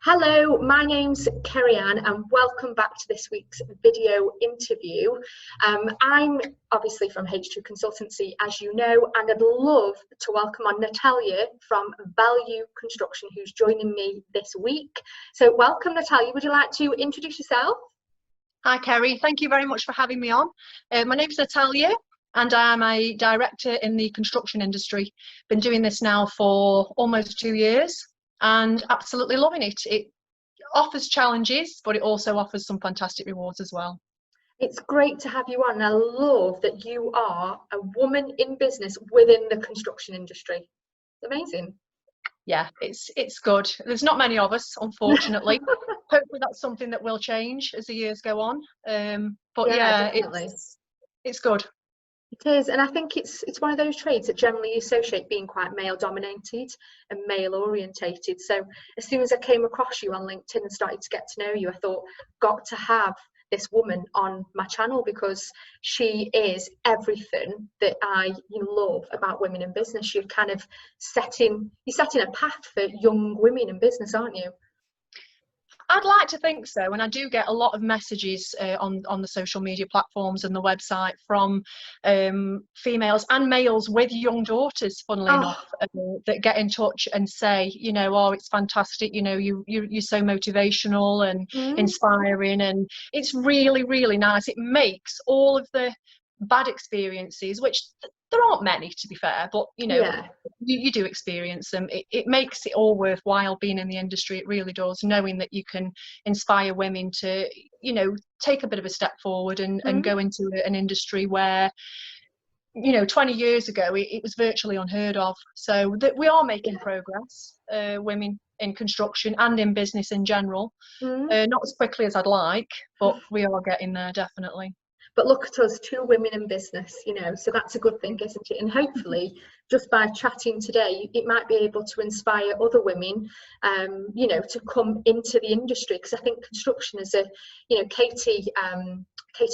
Hello, my name's Kerry-Ann and welcome back to this week's video interview. I'm obviously from H2 Consultancy, as you know, and I'd love to welcome on Natalia from Value Construction, who's joining me this week. So welcome, Natalia. Would you like to introduce yourself? Hi, Kerry. Thank you very much for having me on. My name's Natalia and I am a director in the construction industry. Been doing this now for almost 2 years and absolutely loving it. It offers challenges, but it also offers some fantastic rewards as well. It's great to have you on. I love that you are a woman in business within the construction industry. Amazing. Yeah, it's good. There's not many of us, unfortunately. Hopefully that's something that will change as the years go on. But yeah, it's good. It is, and I think it's one of those trades that generally associate being quite male dominated and male orientated. So as soon as I came across you on LinkedIn and started to get to know you, I thought, got to have this woman on my channel because she is everything that I love about women in business. You're kind of setting a path for young women in business, aren't you? I'd like to think so, and I do get a lot of messages on the social media platforms and the website from females and males with young daughters, funnily enough, that get in touch and say, oh, it's fantastic, you're so motivational and inspiring, and it's really, really nice. It makes all of the bad experiences, which there aren't many to be fair, but you do experience them. It makes it all worthwhile being in the industry. It really does, knowing that you can inspire women to take a bit of a step forward and go into an industry where 20 years ago it was virtually unheard of. So that we are making progress, women in construction and in business in general. Not as quickly as I'd like, but we are getting there, definitely. But look at us, 2 women in business, so that's a good thing, isn't it? And hopefully, just by chatting today, it might be able to inspire other women, to come into the industry. Because I think construction is Katie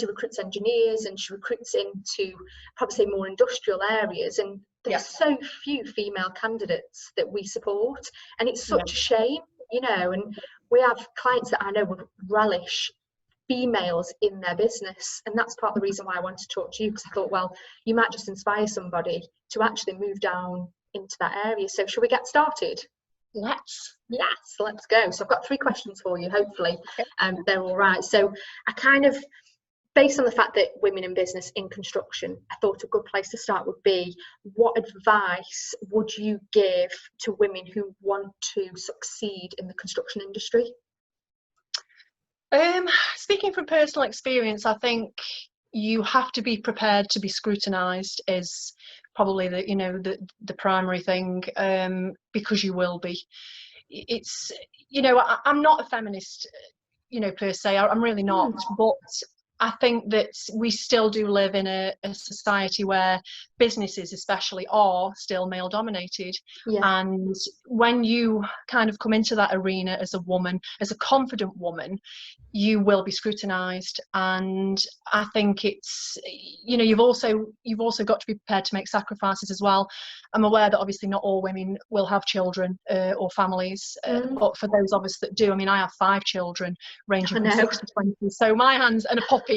recruits engineers and she recruits into probably say more industrial areas. And there's so few female candidates that we support. And it's such a shame, and we have clients that I know would relish females in their business, and that's part of the reason why I wanted to talk to you, because I thought, well, you might just inspire somebody to actually move down into that area. So shall we get started? Let's go. So I've got 3 questions for you, hopefully they're all right. So I kind of, based on the fact that women in business in construction, I thought a good place to start would be, what advice would you give to women who want to succeed in the construction industry? Speaking from personal experience, I think you have to be prepared to be scrutinised is probably the primary thing, because you will be. It's I'm not a feminist, per se. I'm really not, but I think that we still do live in a society where businesses especially are still male dominated. And when you kind of come into that arena as a woman, as a confident woman, you will be scrutinised. And I think it's you've also got to be prepared to make sacrifices as well. I'm aware that obviously not all women will have children or families, but for those of us that do, I have 5 children ranging from 6 to 20, so my hands, and a puppy,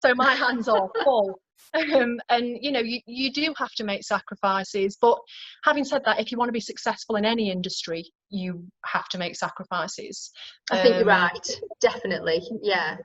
so my hands are full. And you do have to make sacrifices, but having said that, if you want to be successful in any industry, you have to make sacrifices. I think you're right, definitely. Yeah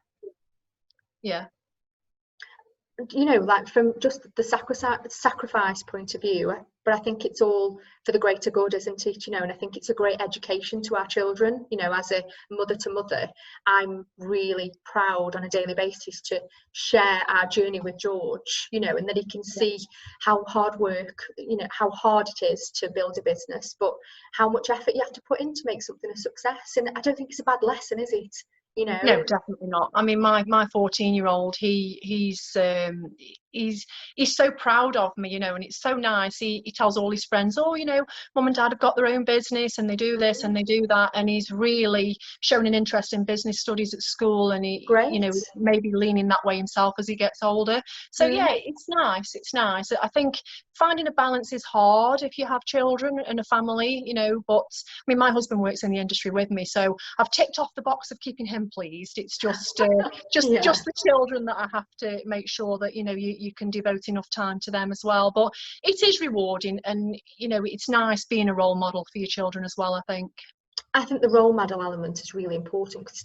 like from just the sacrifice point of view, but I think it's all for the greater good, isn't it? And I think it's a great education to our children. As a mother to mother, I'm really proud on a daily basis to share our journey with George, and that he can see how hard work, how hard it is to build a business, but how much effort you have to put in to make something a success. And I don't think it's a bad lesson, is it? No, definitely not. My 14-year-old, he's so proud of me, and it's so nice. He tells all his friends, mum and dad have got their own business and they do this and they do that, and he's really shown an interest in business studies at school, and he maybe leaning that way himself as he gets older. So it's nice. I think finding a balance is hard if you have children and a family, you know, but I mean, my husband works in the industry with me, so I've ticked off the box of keeping him pleased. It's just Yeah. just the children that I have to make sure that, you know, you can devote enough time to them as well. But it is rewarding, and, you know, it's nice being a role model for your children as well, I think. I think the role model element is really important, because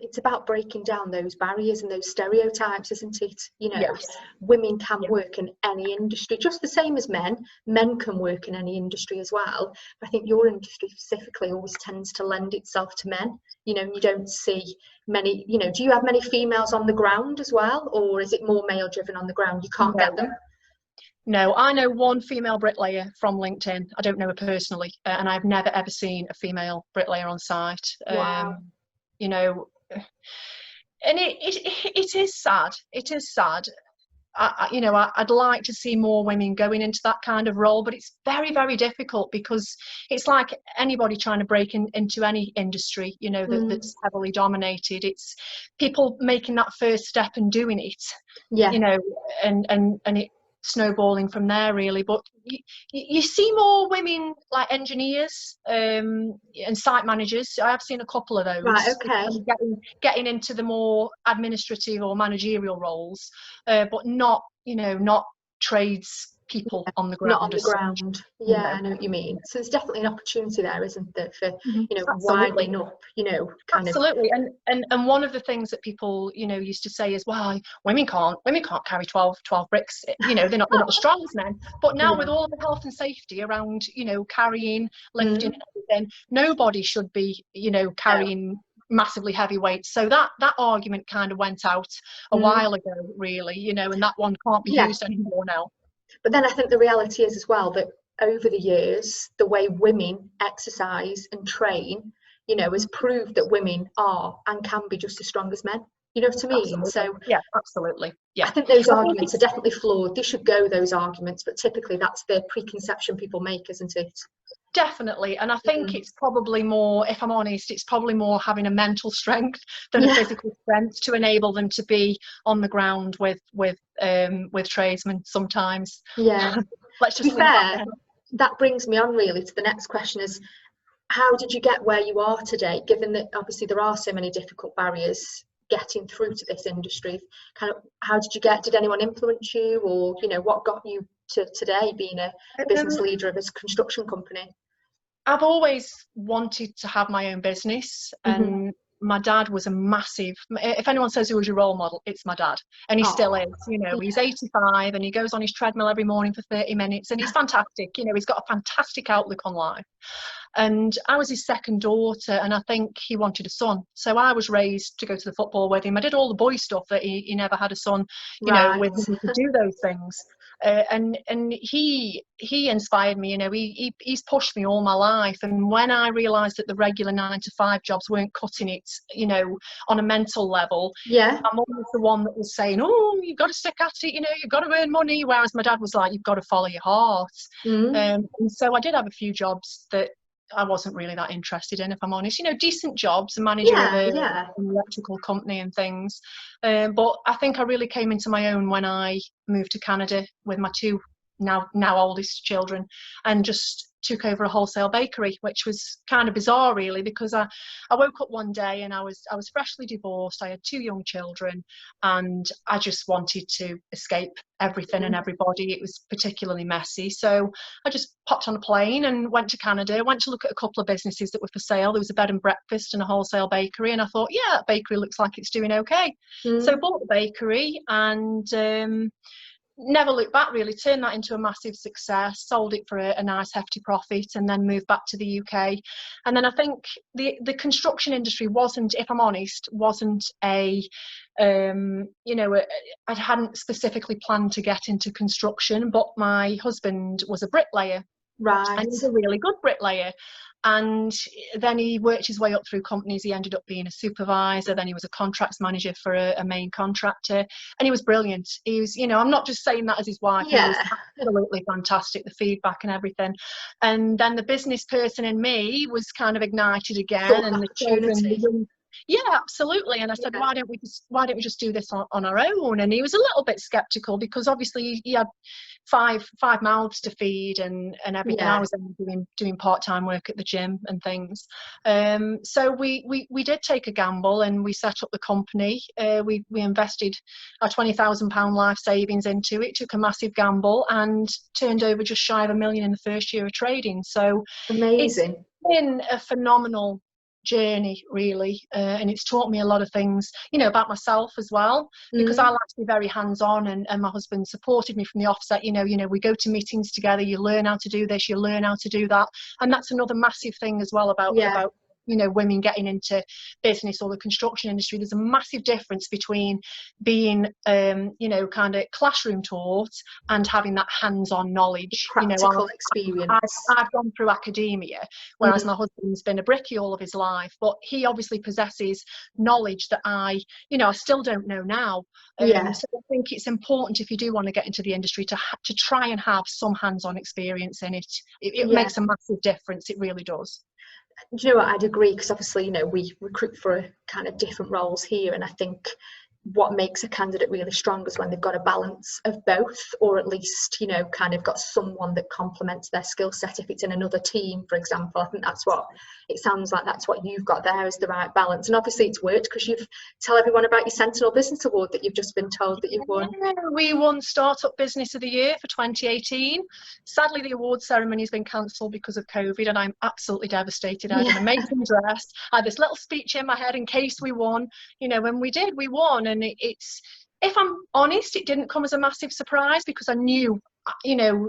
it's about breaking down those barriers and those stereotypes, isn't it? You know, Yes. women can Yeah. work in any industry, just the same as men. Men can work in any industry as well. I think your industry specifically always tends to lend itself to men. You know, you don't see many, you know, do you have many females on the ground as well? Or is it more male driven on the ground? You can't get them? No, I know one female bricklayer from LinkedIn. I don't know her personally, and I've never ever seen a female bricklayer on site. Wow. You know, and it is sad. It is sad. You know, I'd like to see more women going into that kind of role, but it's very, very difficult, because it's like anybody trying to break into any industry, you know, that's heavily dominated. It's people making that first step and doing it, Yeah. you know, and it snowballing from there, really. But you see more women like engineers and site managers. I have seen a couple of those. Right, okay. Getting into the more administrative or managerial roles, but not, you know, not trades people on the ground. Not on the ground. Yeah, I know what you mean. So there's definitely an opportunity there, isn't there, for, you know, widening up, you know, kind Absolutely. And one of the things that people, you know, used to say is, well, women can't carry 12 bricks, you know, they're not as strong as men. But now with all the health and safety around, you know, carrying, lifting and everything, nobody should be, you know, carrying massively heavy weights. So that argument kind of went out a while ago, really, you know, and that one can't be used anymore now. But then I think the reality is as well that over the years, the way women exercise and train, you know, has proved that women are and can be just as strong as men. You know what I mean? Absolutely. So yeah, absolutely. Yeah. I think those arguments are definitely flawed. They should go, those arguments, but typically that's the preconception people make, isn't it? Definitely. And I think it's probably more, if I'm honest, it's probably more having a mental strength than a physical strength to enable them to be on the ground with tradesmen sometimes. Yeah. Let's just to be fair, that brings me on really to the next question is, how did you get where you are today, given that obviously there are so many difficult barriers getting through to this industry? Kind of, how did anyone influence you, or, you know, what got you to today being a business leader of a construction company? I've always wanted to have my own business, and my dad was a massive, if anyone says who was your role model, it's my dad, and he still is. You know, he's 85 and he goes on his treadmill every morning for 30 minutes, and he's fantastic. You know, he's got a fantastic outlook on life. And I was his second daughter, and I think he wanted a son, so I was raised to go to the football with him. I did all the boy stuff that he never had a son, you know, with him to do those things. And he inspired me. You know, he's pushed me all my life. And when I realised that the regular 9-to-5 jobs weren't cutting it, you know, on a mental level, I'm always the one that was saying, oh, you've got to stick at it, you know, you've got to earn money. Whereas my dad was like, you've got to follow your heart. And so I did have a few jobs that I wasn't really that interested in, if I'm honest. You know, decent jobs, and manager of an electrical company and things. But I think I really came into my own when I moved to Canada with my two now oldest children, and just took over a wholesale bakery, which was kind of bizarre really, because I woke up one day and I was freshly divorced. I had 2 young children, and I just wanted to escape everything and everybody. It was particularly messy, so I just popped on a plane and went to Canada. Went to look at a couple of businesses that were for sale. There was a bed and breakfast and a wholesale bakery, and I thought, yeah, that bakery looks like it's doing okay. So bought the bakery and never looked back really. Turned that into a massive success, sold it for a nice hefty profit, and then moved back to the UK. And then I think the construction industry wasn't, if I'm honest, wasn't a you know, I hadn't specifically planned to get into construction, but my husband was a bricklayer. And he's a really good bricklayer. And then he worked his way up through companies. He ended up being a supervisor. Then he was a contracts manager for a main contractor. And he was brilliant. He was, you know, I'm not just saying that as his wife. He was absolutely fantastic, the feedback and everything. And then the business person in me was kind of ignited again. And the children, Yeah, absolutely. And I said, why don't we just do this on our own? And he was a little bit skeptical because obviously he had five mouths to feed and everything. Yeah. I was then doing part-time work at the gym and things. So we did take a gamble and we set up the company. We invested our £20,000 life savings into it, took a massive gamble and turned over just shy of £1 million in the first year of trading. So Amazing. it's been a phenomenal journey, really, and it's taught me a lot of things, you know, about myself as well, because I like to be very hands-on, and my husband supported me from the offset. You know, we go to meetings together, you learn how to do this, you learn how to do that, and that's another massive thing as well about you know, women getting into business or the construction industry. There's a massive difference between being you know, kind of classroom taught and having that hands-on knowledge. Practical experience. I've gone through academia, whereas my husband's been a brickie all of his life, but he obviously possesses knowledge that I still don't know now. So I think it's important, if you do want to get into the industry, to try and have some hands-on experience in it. It makes a massive difference. It really does. Do you know what, I'd agree, because obviously, you know, we recruit for kind of different roles here, and I think what makes a candidate really strong is when they've got a balance of both, or at least, you know, kind of got someone that complements their skill set. If it's in another team, for example, I think that's what it sounds like, that's what you've got there, is the right balance. And obviously it's worked, because you've tell everyone about your Sentinel Business Award that you've just been told that you've won. Yeah, we won Startup Business of the Year for 2018. Sadly, the award ceremony has been cancelled because of COVID, and I'm absolutely devastated. I had an amazing dress, I had this little speech in my head in case we won, you know, when we did, we won. And it's, if I'm honest, it didn't come as a massive surprise, because I knew, you know,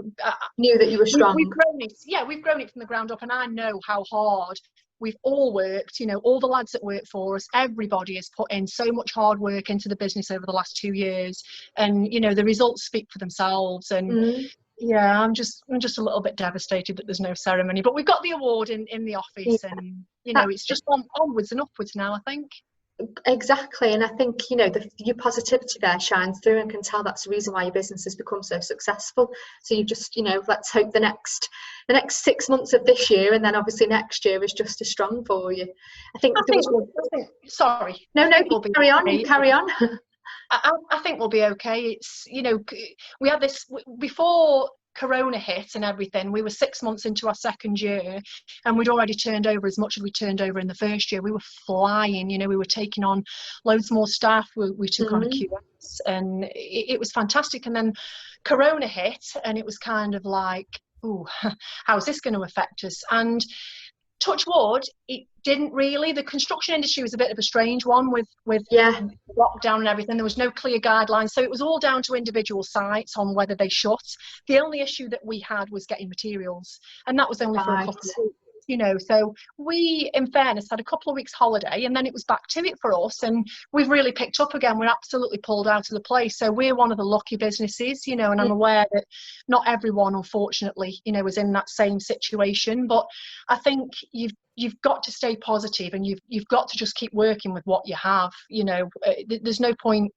knew that you were strong. We've grown it from the ground up, and I know how hard we've all worked. You know, all the lads that work for us, everybody has put in so much hard work into the business over the last 2 years, and you know, the results speak for themselves. And yeah, I'm just a little bit devastated that there's no ceremony, but we've got the award in the office, and you know, it's just onwards and upwards now, I think. Exactly, and I think, you know, your positivity there shines through, and can tell that's the reason why your business has become so successful. So you just, you know, let's hope the next 6 months of this year, and then obviously next year, is just as strong for you. Sorry. Carry on. I think we'll be okay. It's, you know, we had this before Corona hit and everything. We were 6 months into our second year, and we'd already turned over as much as we turned over in the first year. We were flying, you know, we were taking on loads more staff. We took on a QS, and it was fantastic. And then Corona hit, and it was kind of like, oh, how's this going to affect us? And touch wood, it didn't really. The construction industry was a bit of a strange one with lockdown and everything. There was no clear guidelines, so it was all down to individual sites on whether they shut. The only issue that we had was getting materials, and that was only for a couple of weeks. You know, so we, in fairness, had a couple of weeks holiday, and then it was back to it for us, and we've really picked up again. We're absolutely pulled out of the place, so we're one of the lucky businesses, you know, and I'm aware that not everyone, unfortunately, you know, is in that same situation. But I think you've got to stay positive, and you've got to just keep working with what you have. You know, there's no point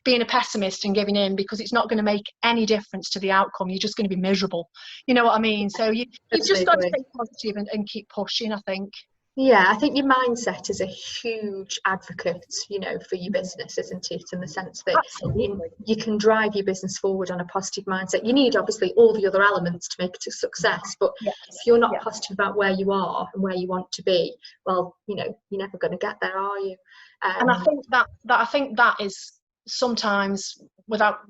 being a pessimist and giving in, because it's not going to make any difference to the outcome. You're just going to be miserable. You know what I mean? So you've just got to stay positive and keep pushing, I think. Yeah, I think your mindset is a huge advocate, you know, for your business, isn't it? In the sense that you can drive your business forward on a positive mindset. You need, obviously, all the other elements to make it a success, but if you're not positive about where you are and where you want to be, well, you know, you're never going to get there, are you? And I think that is sometimes, without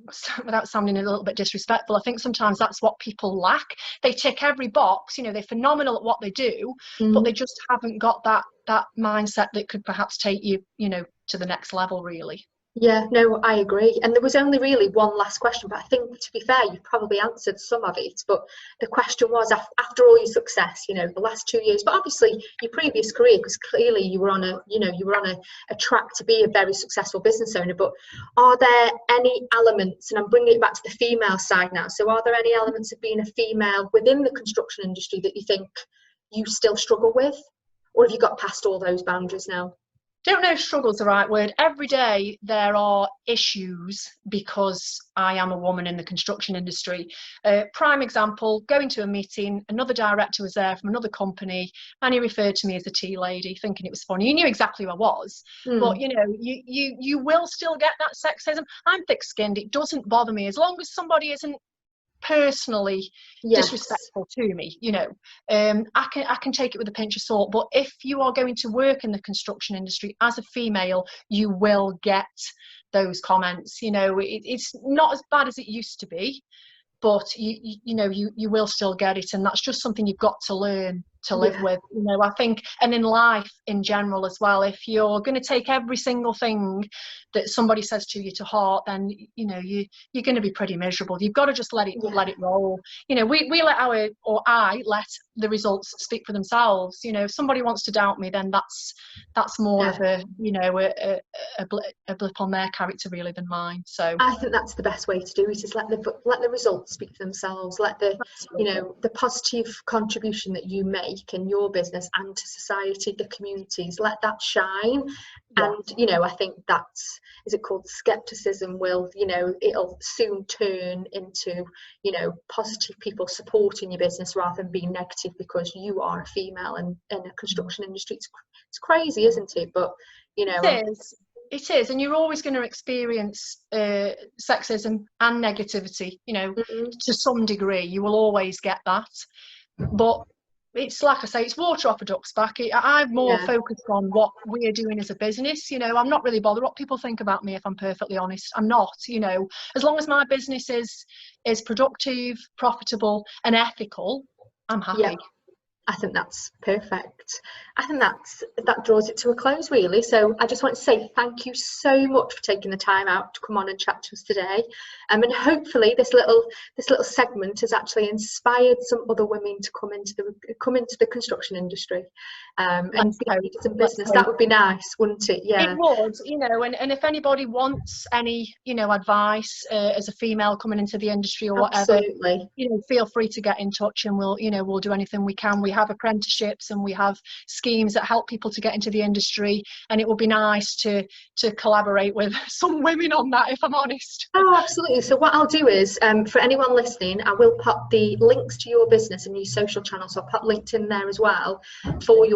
sounding a little bit disrespectful, I think sometimes that's what people lack. They tick every box, you know, they're phenomenal at what they do, but they just haven't got that mindset that could perhaps take you, you know, to the next level, really. Yeah, no, I agree. And there was only really one last question, but I think, to be fair, you've probably answered some of it. But the question was, after all your success, you know, the last 2 years, but obviously your previous career, because clearly you were on a track to be a very successful business owner. But are there any elements, and I'm bringing it back to the female side now, so are there any elements of being a female within the construction industry that you think you still struggle with? Or have you got past all those boundaries now? don't know if struggle's the right word. Every day there are issues because I am a woman in the construction industry. Prime example, going to a meeting, another director was there from another company, and he referred to me as the tea lady, thinking it was funny. He knew exactly who I was, but you know, you will still get that sexism. I'm thick-skinned, it doesn't bother me as long as somebody isn't personally disrespectful to me, you know. I can take it with a pinch of salt, but if you are going to work in the construction industry as a female, you will get those comments. You know, it's not as bad as it used to be, but you know, you will still get it, and that's just something you've got to learn to live with, you know. I think, and in life in general as well, if you're going to take every single thing that somebody says to you to heart, then you know you're going to be pretty miserable. You've got to just let it roll. You know, we let I let the results speak for themselves. You know, if somebody wants to doubt me, then that's more of a, you know, a blip on their character really than mine. So I think that's the best way to do it, is let the results speak for themselves. Let the you know, the positive contribution that you make in your business and to society, the communities, let that shine. And you know, I think that's, is it called skepticism, will, you know, it'll soon turn into, you know, positive people supporting your business rather than being negative because you are a female and in a construction industry. It's crazy, isn't it? But you know, it is, and you're always going to experience sexism and negativity, you know, to some degree. You will always get that, but it's like I say, it's water off a duck's back. I'm more focused on what we're doing as a business. You know, I'm not really bothered what people think about me, if I'm perfectly honest. I'm not, you know, as long as my business is productive, profitable and ethical, I'm happy. I think that's perfect. I think that draws it to a close, really. So I just want to say thank you so much for taking the time out to come on and chat to us today. And hopefully this little segment has actually inspired some other women to come into the construction industry and be some business. That would be nice, wouldn't it? Yeah, it would. You know, and if anybody wants any, you know, advice as a female coming into the industry or whatever, you know, feel free to get in touch, and we'll do anything we can. We have apprenticeships and we have schemes that help people to get into the industry, and it would be nice to collaborate with some women on that, if I'm honest. Oh, absolutely. So what I'll do is, for anyone listening, I will pop the links to your business and your social channels. So I'll pop LinkedIn there as well for your